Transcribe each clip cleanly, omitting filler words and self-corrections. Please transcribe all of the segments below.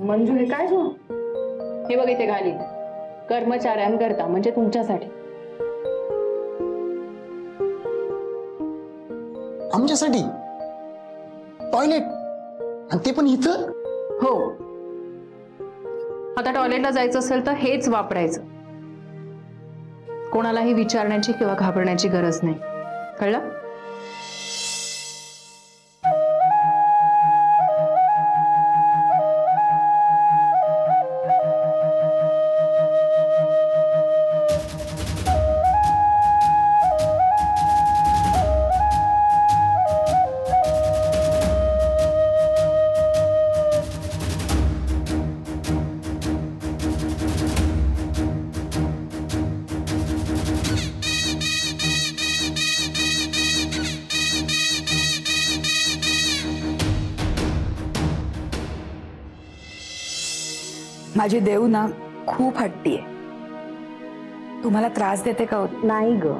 मंजू हे काय गो? हे बघ इथे घाली, कर्मचाऱ्यांकरता म्हणजे तुमच्यासाठी. आमच्यासाठी टॉयलेट, आणि ते पण इथं? हो, आता टॉयलेटला जायचं असेल तर हेच वापरायचं. कोणालाही विचारण्याची किंवा घाबरण्याची गरज नाही, कळलं? माझी देव ना खूप हट्टी आहे. तुम्हाला त्रास देते का? नाही ग,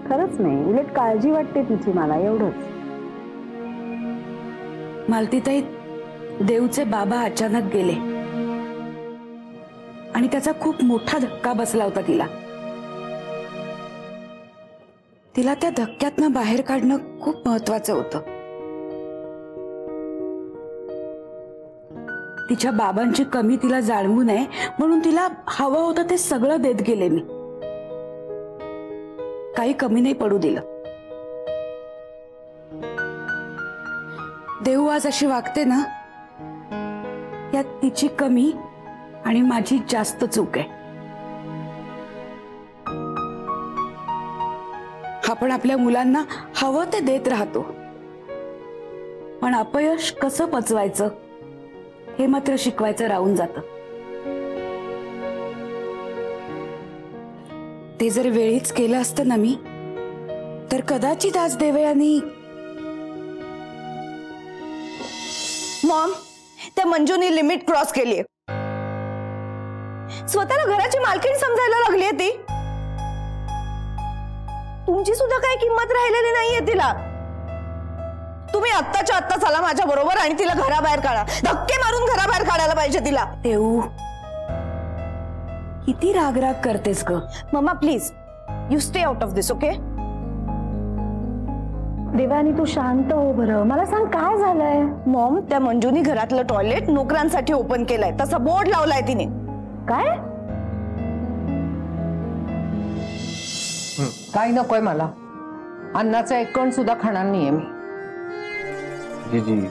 खरंच नाही, उलट काळजी वाटते तिची मला, एवढंच. मालतीताई, देवचे बाबा अचानक गेले आणि त्याचा खूप मोठा धक्का बसला होता तिला. तिला त्या धक्क्यातनं बाहेर काढणं खूप महत्वाचं होतं. तिच्या बाबांची कमी तिला जाणवू नये म्हणून तिला हवं होतं ते सगळं देत गेले मी. काही कमी नाही पडू दिलं. देव आज अशी वागते ना, यात तिची कमी आणि माझी जास्त चूक आहे. आपण आपल्या मुलांना हवं ते देत राहतो, पण अपयश कसं पचवायचं हे मात्र शिकवायचं राहून जातं. ते जर वेळीच केलं असतं ना मी, तर कदाचित आज देवयानी. मॉम, त्या मंजूने लिमिट क्रॉस केलीये. स्वतःला घराची मालकीण समजायला लागलीये ती. तुमची सुद्धा काही किंमत राहिलेली नाहीये तिला. तुम्ही आत्ताच्या आत्ता चला माझ्या बरोबर आणि तिला घराबाहेर काढा. धक्के मारून घराबाहेर काढायला पाहिजे तिला. देऊ, किती रागराग करतेस ग? Mumma please, you stay out of this, okay? Devani तू शांत हो बरं. मला सांग काय झालंय? मॉम, त्या मंजूनी घरातलं टॉयलेट नोकरांसाठी ओपन केलंय, तसा बोर्ड लावलाय तिने. काय? काही नकोय मला. अन्नाचा एक कण सुद्धा खाणार नाहीये मी. जीजी,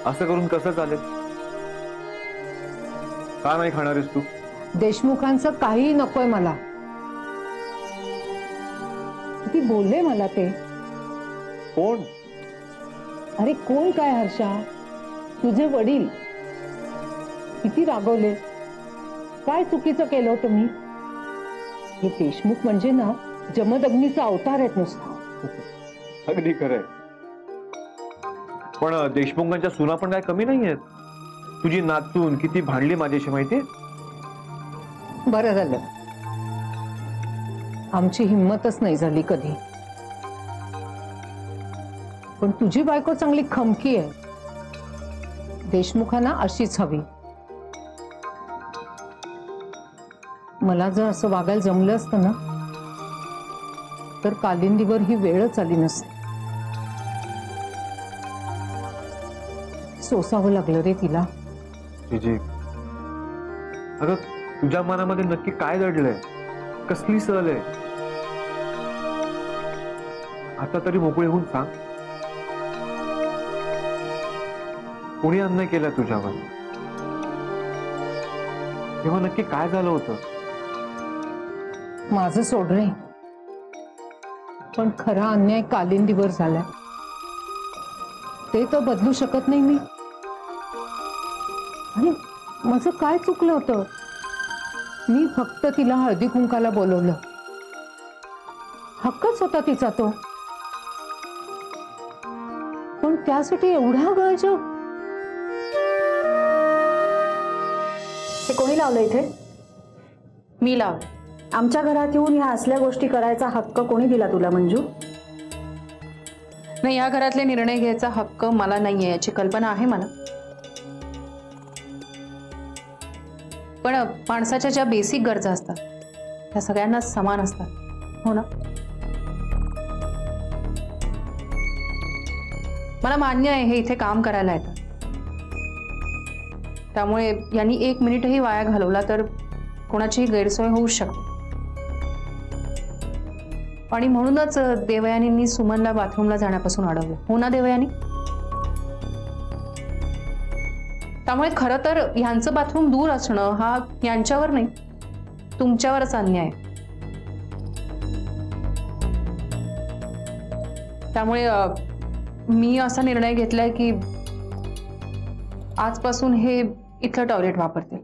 असं करून कसं चालेल? का नाही खाणारेस तू? देशमुखांचं काही नकोय मला. किती बोलले मला ते. कोण? अरे कोण काय हर्षा, तुझे वडील किती रागवले. काय चुकीचं केलं होतं मी? हे देशमुख म्हणजे ना जमदग्नीचा अवतार आहेत नुसता. अगदी खरंय, पण देशमुखांच्या सुना पण काय कमी नाही आहेत. तुझी नातून किती भांडली माझ्याशी माहितीये. बरं झालं, आमची हिंमतच नाही झाली कधी. पण तुझी बायको चांगली खमकी आहे. देशमुखांना अशीच हवी. मला जर असं वागायला जमलं असतं ना, तर कालिंदीवर ही वेळच आली नसती. सोसावं लागलं रे तिला. जीजी, अगं तुझ्या मनामध्ये नक्की काय दडलंय? कसली सहल आहे? आता तरी मोकळे होऊन सांग. कोणी अन्याय केला तुझ्यावर? तेव्हा नक्की काय झालं होतं? माझं सोड रे, पण खरा अन्याय कालिंदीवर झालाय. ते तर बदलू शकत नाही मी. आणि माझं काय चुकलं होतं? मी फक्त तिला हळदी कुंकाला बोलवलं. हक्कच होता तिचा तो. पण त्यासाठी एवढा गळजो. हे कोणी लावलं इथे? मी लावलं. आमच्या घरात येऊन ह्या असल्या गोष्टी करायचा हक्क कोणी दिला तुला मंजू? नाही, या घरातले निर्णय घ्यायचा हक्क मला नाहीये याची कल्पना आहे मला. पण माणसाच्या ज्या बेसिक गरजा असतात त्या सगळ्यांना समान असतात, हो ना? मला मान्य आहे हे इथे काम करायला येतं, त्यामुळे यांनी 1 मिनिटही वाया घालवला तर कोणाचीही गैरसोय होऊ शकते. आणि म्हणूनच देवयानींनी सुमनला बाथरूमला जाण्यापासून अडवलं, हो ना देवयानी? त्यामुळे खरं तर ह्यांचं बाथरूम दूर असणं हा यांच्यावर नाही, तुमच्यावरच अन्याय आहे. त्यामुळे मी असा निर्णय घेतलाय की आजपासून हे इथलं टॉयलेट वापरते.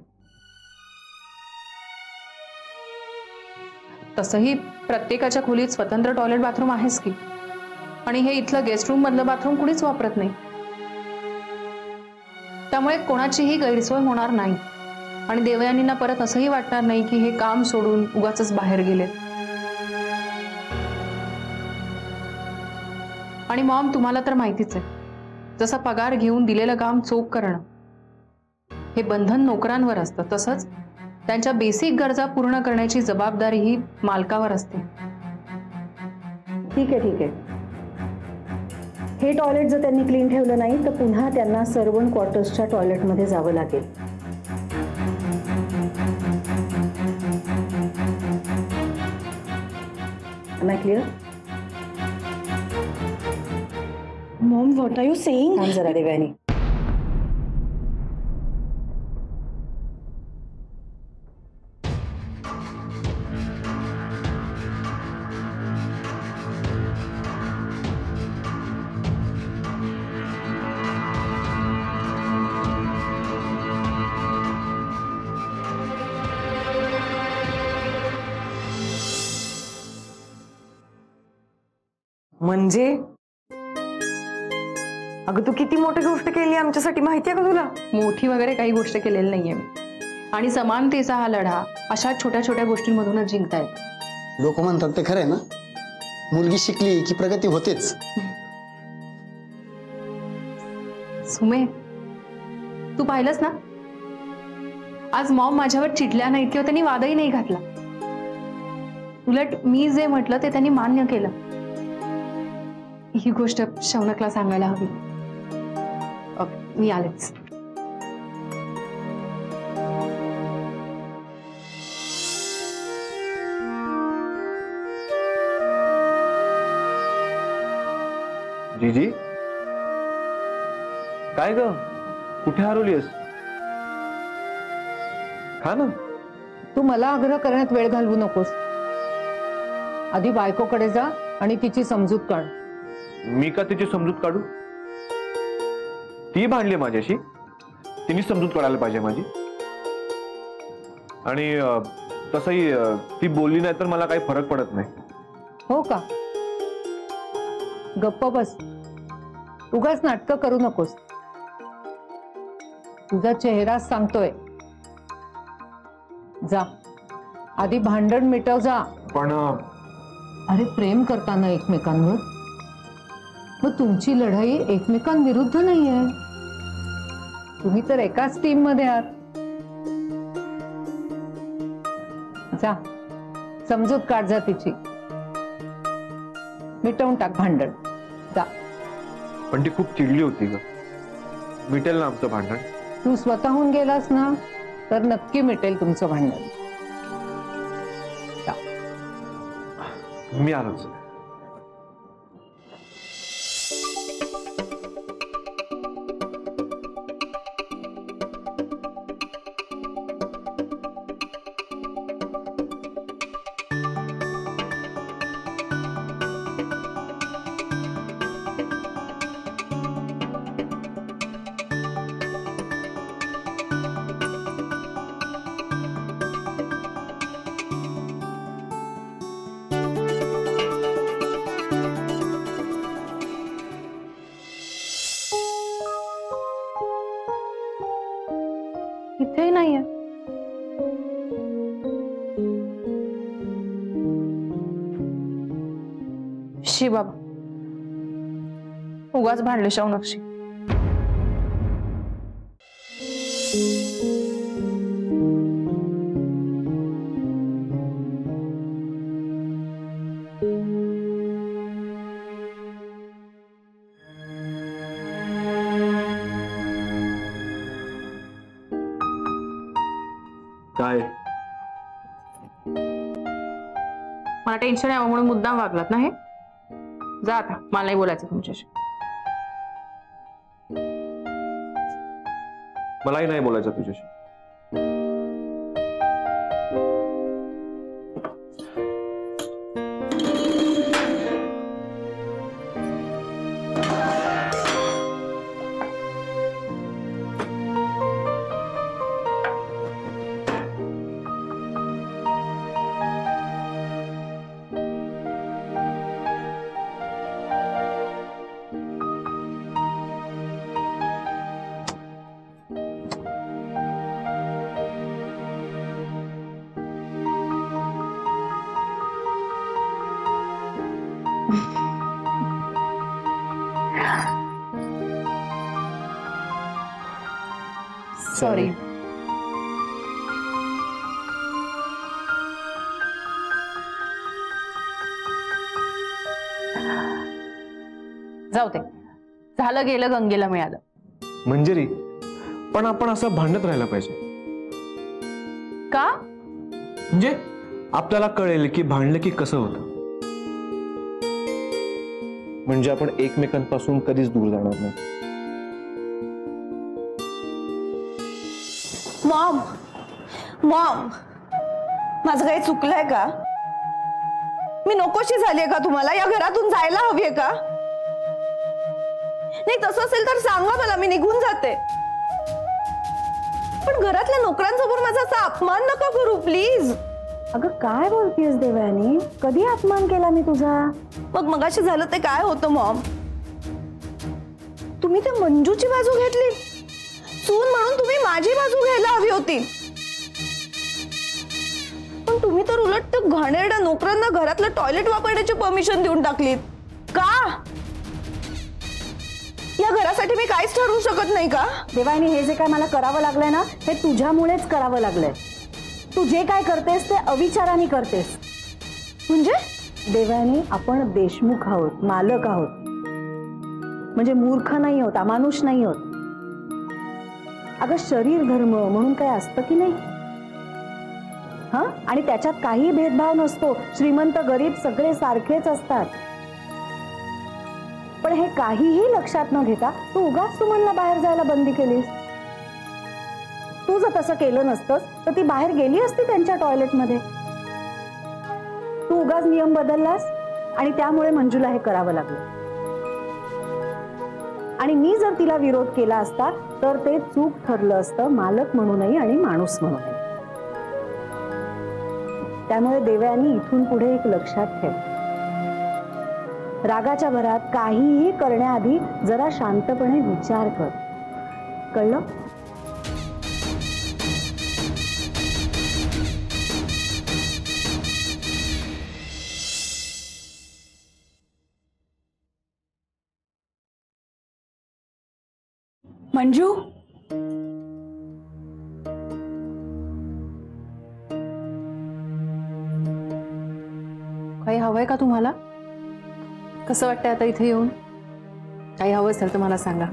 तसंही प्रत्येकाच्या खोलीत स्वतंत्र टॉयलेट बाथरूम आहेच की, आणि हे इथलं गेस्ट रूम मधलं बाथरूम कुणीच वापरत नाही. त्यामुळे कोणाचीही गैरसोय होणार नाही आणि देवयानींना परत असंही वाटणार नाही की हे काम सोडून उगाचच बाहेर गेले. आणि मॉम, तुम्हाला तर माहितीच आहे, जसा पगार घेऊन दिलेलं काम चोख करणं हे बंधन नोकरांवर असतं, तसंच त्यांच्या बेसिक गरजा पूर्ण करण्याची जबाबदारी ही मालकावर असते. ठीक आहे. हे टॉयलेट जर त्यांनी क्लीन ठेवलं नाही तर पुन्हा त्यांना सर्वंट क्वार्टर्सच्या टॉयलेटमध्ये जावं लागेल. Am I clear? Mom, what are you saying? थांब जरा देवयानी. म्हणजे अगं तू किती मोठी गोष्ट केली आमच्यासाठी माहितीये का तुला? मोठी वगैरे काही गोष्ट केलेली नाहीये मी, आणि समानतेचा हा लढा अशा छोट्या छोट्या गोष्टींमधूनच जिंकता येतो. लोक म्हणतात ते खरं आहे ना, मुलगी शिकली की प्रगती होतेच. सुमे, तू पाहिलंस ना, आज मॉम माझ्यावर चिडल्या नाहीत किंवा त्यांनी वादही नाही घातला. उलट मी जे म्हटलं ते त्यांनी मान्य केलं. ही गोष्ट शौनकला सांगायला हवी. मी आलेच. जीजी, काय ग, कुठे हरवलीस? खा ना. तू मला आग्रह करण्यात वेळ घालवू नकोस. आधी बायकोकडे जा आणि तिची समजूत काढ. मी का तिची समजूत काढू? ती भांडली माझ्याशी, तिने समजूत काढायला पाहिजे माझी. आणि तसंही ती बोलली नाही तर मला काही फरक पडत नाही. हो का? गप्प बस, उगाच नाटकं करू नकोस. तुझा चेहरा सांगतोय. जा, आधी भांडण मिटव जा. पण अरे, प्रेम करताना एकमेकांवर, मग तुमची लढाई एकमेकांविरुद्ध नाहीये. तुम्ही तर एकाच टीम मध्ये आहात. जा, समजूत काढ जा तिची. मिटवून टाक भांडण. जा. पण ती खूप चिडली होती ग. मिटेल ना आमचं भांडण? तू स्वतःहून गेलास ना तर नक्की मिटेल तुमचं भांडण. जा. मी आलोच. इथेही नाहीये. शी बाबा, उगाच भांडले शौनकशी. काय? मला टेन्शन यावं म्हणून मुद्दाम वागलात ना हे? जा आता, मला नाही बोलायचं तुमच्याशी. मलाही नाही बोलायचं तुझ्याशी. सॉरी. जाऊ दे, झालं गेलं गंगेला मिळालं. मंजिरी, पण आपण असं भांडत राहायला पाहिजे का? म्हणजे आपल्याला कळेल की भांडलं की कसं होतं. म्हणजे आपण एकमेकांपासून कधीच दूर जाणार नाही. मॉम, मॉम, माझं काही चुकलंय का? मी नकोशी झालीये का तुम्हाला? या घरातून जायला हवीये का? नाही तसं असेल तर सांगा मला, मी निघून जाते. पण घरातल्या नोकरांसमोर माझा असा अपमान नका करू प्लीज. अगं काय बोलतेस देवयानी? कधी अपमान केला मी तुझा? मग मगाशी झालं ते काय होतं मॉम? तुम्ही त्या मंजूची बाजू घेतली. सून म्हणून तुम्ही माझी बाजू घ्यायला हवी होती. पण तुम्ही तर उलट त्या घाणेरड्या नोकरांना घरातलं टॉयलेट वापरण्याची परमिशन देऊन टाकलीत. का? या घरासाठी मी काहीच ठरवू शकत नाही का? देवयानी, हे जे काय मला करावं लागलंय ना, हे तुझ्यामुळेच करावं लागलंय. तू जे काय करतेस ते अविचाराने करतेस. म्हणजे देवयानी, आपण देशमुख आहोत, मालक आहोत. म्हणजे मूर्ख नाही आहोत, अमानुष नाही आहोत. अगं शरीर धर्म म्हणून काय असतं की नाही? हा, आणि त्याच्यात काही भेदभाव नसतो. श्रीमंत गरीब सगळे सारखेच असतात. पण हे काहीही लक्षात न घेता तू उगाच सुमनला बाहेर जायला बंदी केलीस. तू जर तसं केलं नसतंस तर ती बाहेर गेली असती त्यांच्या टॉयलेटमध्ये. तू उगाच नियम बदललास आणि त्यामुळे मंजूला हे करावं लागलं. आणि मी जर तिला विरोध केला असता तर ते चूक ठरलं असतं, मालक म्हणूनही आणि माणूस म्हणूनही. त्यामुळे देवयानी, इथून पुढे एक लक्षात ठेव. रागाच्या भरात काहीही करण्याआधी जरा शांतपणे विचार कर. कळलं? मंजू, काही हवंय का तुम्हाला? कसं वाटतंय आता इथे येऊन? काही हवं असेल तर मला सांगा.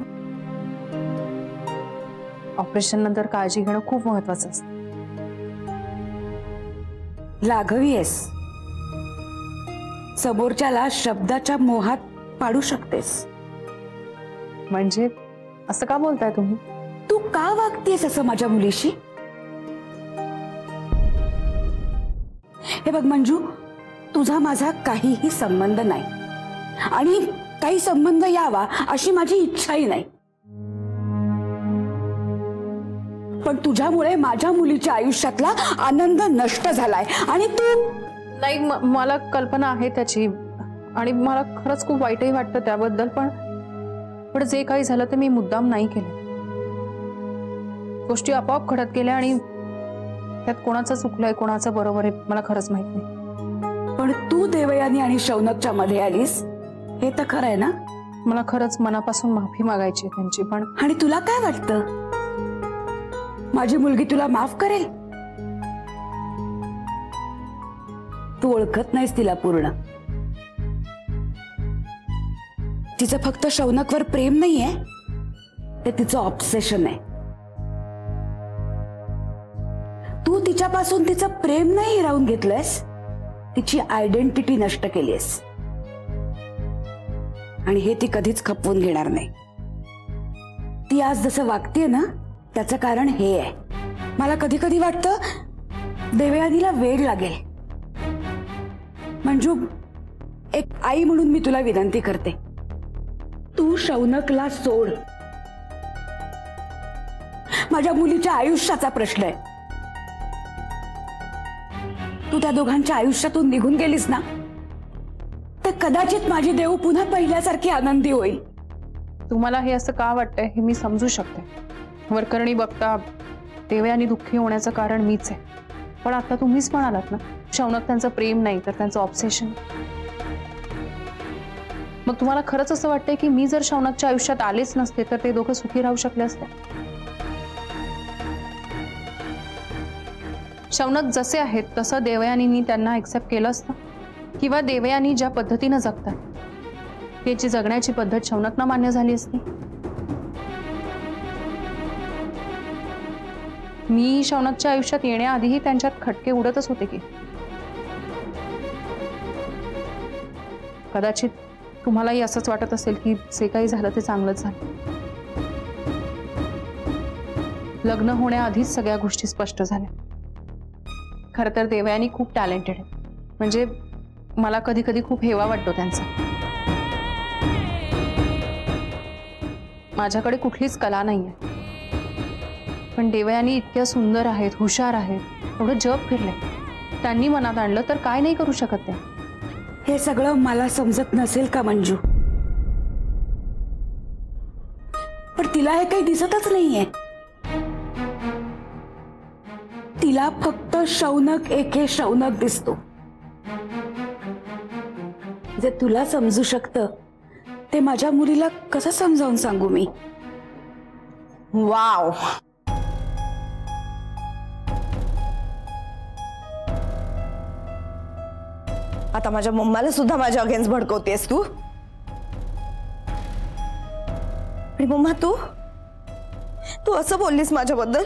ऑपरेशन नंतर काळजी घेणं खूप महत्वाचं असतं. लाघवी आहेस. समोरच्याला शब्दाच्या मोहात पाडू शकतेस. म्हणजे असं का बोलताय तुम्ही? तू का वागतेस असं माझ्या मुलीशी? हे बघ मंजू, तुझा माझा काहीही संबंध नाही आणि काही संबंध यावा अशी माझी इच्छाही नाही. पण तुझ्यामुळे माझ्या मुलीच्या आयुष्यातला आनंद नष्ट झालाय आणि तू नाही, मला कल्पना आहे त्याची आणि मला खरंच खूप वाईटही वाटतं त्याबद्दल. पण जे काही झालं ते मी मुद्दाम नाही केलं. गोष्टी आपोआप घडत गेल्या आणि त्यात कोणाचं चुकलंय कोणाचं बरोबर आहे मला खरंच माहित नाही. पण तू देवयानी आणि शौनकच्या मध्ये आलीस हे तर खरं आहे ना? मला खरंच मनापासून माफी मागायची त्यांची. पण आणि तुला काय वाटतं माझी मुलगी तुला माफ करेल? तू ओळखत नाहीस तिला पूर्ण. तिचं फक्त शौनकवर प्रेम नाहीये, ते तिचं ऑब्सेशन आहे. तू तिच्यापासून तिचं प्रेम नाही हिरावून घेतलंयस, तिची आयडेंटिटी नष्ट केलीस. आणि हे ती कधीच खपवून घेणार नाही. ती आज जसं वागतेय ना, त्याचं कारण हे आहे. मला कधी कधी वाटतं देवयानीला वेळ लागेल. मंजू, एक आई म्हणून मी तुला विनंती करते, तू शौनकला सोड. माझ्या मुलीच्या आयुष्याचा प्रश्न आहे. तू त्या दोघांच्या आयुष्यातून निघून गेलीस ना, तर कदाचित माझी देव पुन्हा पहिल्यासारखी आनंदी होईल. तुम्हाला हे असं का वाटतंय हे मी समजू शकते. वरकरणी बघता देवयानी दुःखी होण्याचं कारण मीच आहे. पण आता तुम्हीच म्हणालात ना, शौनक त्यांचं प्रेम नाही तर त्यांचं ऑब्सेशन. मग तुम्हाला खरंच असं वाटतंय की मी जर शौनकच्या आयुष्यात आलेच नसते तर ते दोघं सुखी राहू शकले असते? शौनक जसे आहेत तसं देवयानींनी त्यांना एक्सेप्ट केलं असतं, किंवा देवयानी ज्या पद्धतीनं जगतात त्याची जगण्याची पद्धत शौनकना मान्य झाली असती. मी शौनकच्या आयुष्यात येण्याआधीही त्यांच्यात खटके उडतच होते की. कदाचित तुम्हालाही असंच वाटत असेल की जे काही झालं ते चांगलंच झालं. लग्न होण्याआधीच सगळ्या गोष्टी स्पष्ट झाल्या. खरं तर देवयानी खूप टॅलेंटेड आहे. म्हणजे मला कधी कधी खूप हेवा वाटतो त्यांचा. माझ्याकडे कुठलीच कला नाहीये, पण देवयानी इतक्या सुंदर आहेत, हुशार आहेत, एवढं जग फिरले. त्यांनी मनात आणलं तर काय नाही करू शकत त्या. हे सगळं मला समजत नसेल का मंजू? पण तिला हे काही दिसतच नाहीये. तिला फक्त शौनक एके शौनक दिसतो. जे तुला समजू शकतं ते माझ्या मुलीला कसं समजावून सांगू मी? वाव, आता माझ्या मम्माला सुद्धा माझ्या अगेन्स्ट भडकवतेस तू. आणि मम्मा तू तू असं बोललीस माझ्याबद्दल,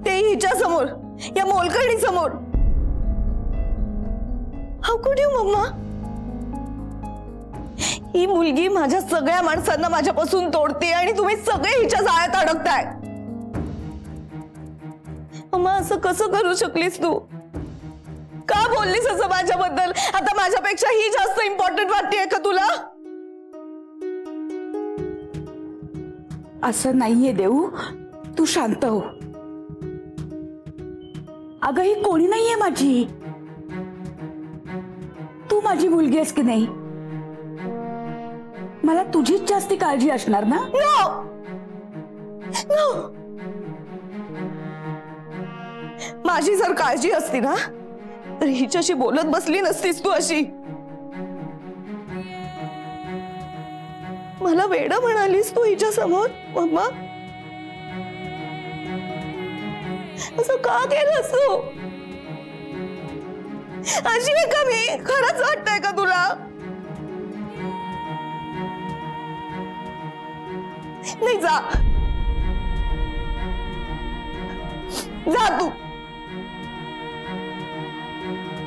ते हिच्या समोर, या मोलकर्णी समोर. हाऊ कुड यू मम्मा? ही मुलगी माझ्या सगळ्या माणसांना माझ्यापासून तोडते आणि तुम्ही सगळे हिच्या जाळ्यात अडकताय. मम्मा असं कसं करू शकलीस तू? का बोललीस असं माझ्याबद्दल? आता माझ्यापेक्षा ही जास्त इम्पॉर्टंट वाटतेय का तुला? असं नाहीये देऊ, तू शांत हो. अगं ही कोणी नाहीये माझी, तू माझी मुलगी आहेस की नाही? मला तुझीच जास्ती काळजी असणार ना? नो नो, माझी जर काळजी असती ना तर हिच्याशी बोलत बसली नसतीस तू अशी. मला वेडं म्हणालीस तू हिच्या समोर मम्मा. असं का केलंस तू? अशी आहे का मी? खरंच वाटतंय का तुला? नाही, जा जा तू.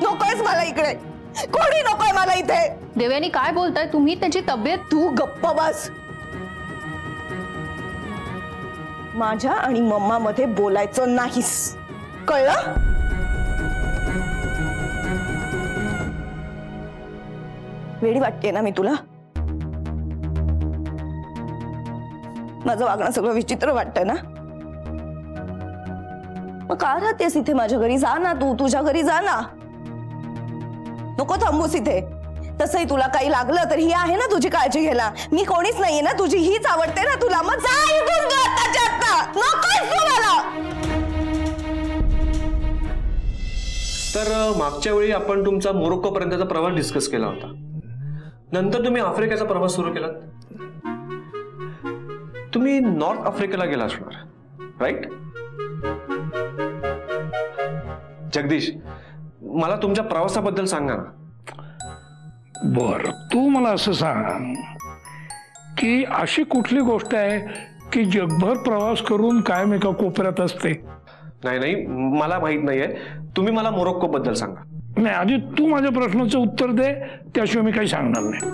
नकोयस मला इकडे, कोणी नकोय मला इथे. देवयानी काय बोलताय तुम्ही? त्याची तब्येत. तू गप्प बस. माझ्या आणि मम्मा मध्ये बोलायचं नाहीस, कळलं? वेडी वाटते ना मी तुला? माझं वागणं सगळं विचित्र वाटतंय ना? मग का राहतेस इथे माझ्या घरी? जा ना तू, तुझ्या घरी जा ना. नको थांबूस इथे. तसंही तुला काही लागलं तर ही आहे ना तुझी काळजी घ्यायला. मी कोणीच नाहीये ना तुझी, हीच आवडते ना तुला. मग जा इथून तू आत्ताच्या आत्ता. नकोच तू मला. तर मागच्या वेळी आपण तुमचा मोरोक्को पर्यंतचा प्रवास डिस्कस केला होता. नंतर तुम्ही आफ्रिकेचा प्रवास सुरू केलात. तुम्ही नॉर्थ आफ्रिकेला गेला असणार, राईट? जगदीश, मला तुमच्या प्रवासाबद्दल सांगा ना. बर, तू मला असं सांग की अशी कुठली गोष्ट आहे की जगभर प्रवास करून कायम एका कोपऱ्यात असते? नाही नाही, मला माहित नाहीये. तुम्ही मला मोरोक्को बद्दल सांगा. नाही आधी तू माझ्या प्रश्नाचं उत्तर दे, त्याशिवाय मी काही सांगणार नाही.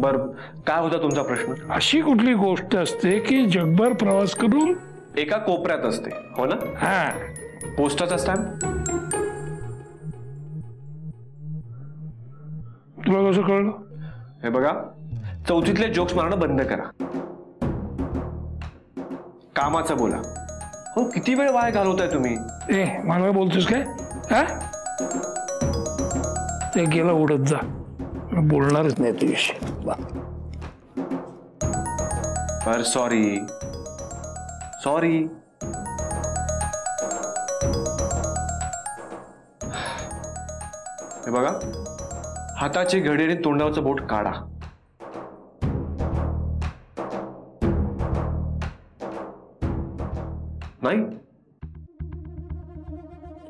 बर, काय होता तुमचा प्रश्न? अशी कुठली गोष्ट असते की जगभर प्रवास करून एका कोपऱ्यात असते, हो ना? हा पोस्टाचा स्टॅम्प. तुला कसं कळलं? हे बघा, चौथीतले जोक्स मारणं बंद करा. कामाचं बोला. हो, किती वेळ वाया घालवताय तुम्ही? ए मला काय बोलतोस काय? हा ते गेला उडत जा, मी बोलणारच नाही तुझ्याशी. बर, सॉरी सॉरी. हे बघा, हाताची घडी आणि तोंडावरचं बोट काढा. नाही,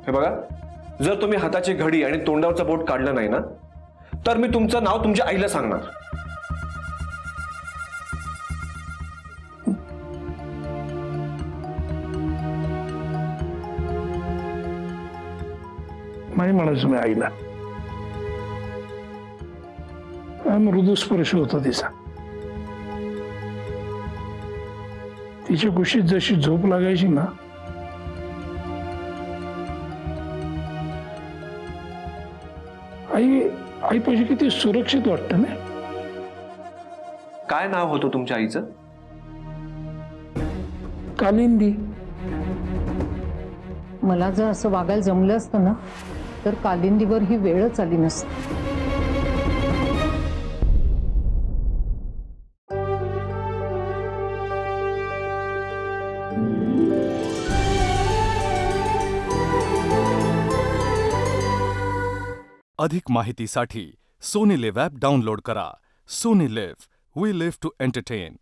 हे बघा, जर तुम्ही हाताची घडी आणि तोंडावरचं बोट काढलं नाही ना, तर मी तुमचं नाव तुमच्या आईला सांगणार. नाही म्हणायचं मी आईला. मृदुस्पर्श होता तिचा. तिच्या कुशीत जशी झोप लागायची ना, आई आई पाहिजे किती सुरक्षित वाटतं ना. काय नाव होतं तुमच्या आईचं? कालिंदी. मला जर असं वागायला जमलं असतं ना, तर कालिंदीवर ही वेळच आली नसती. अधिक माहितीसाठी सोनी लिव्ह ॲप डाउनलोड करा. Sony Liv, we live to entertain.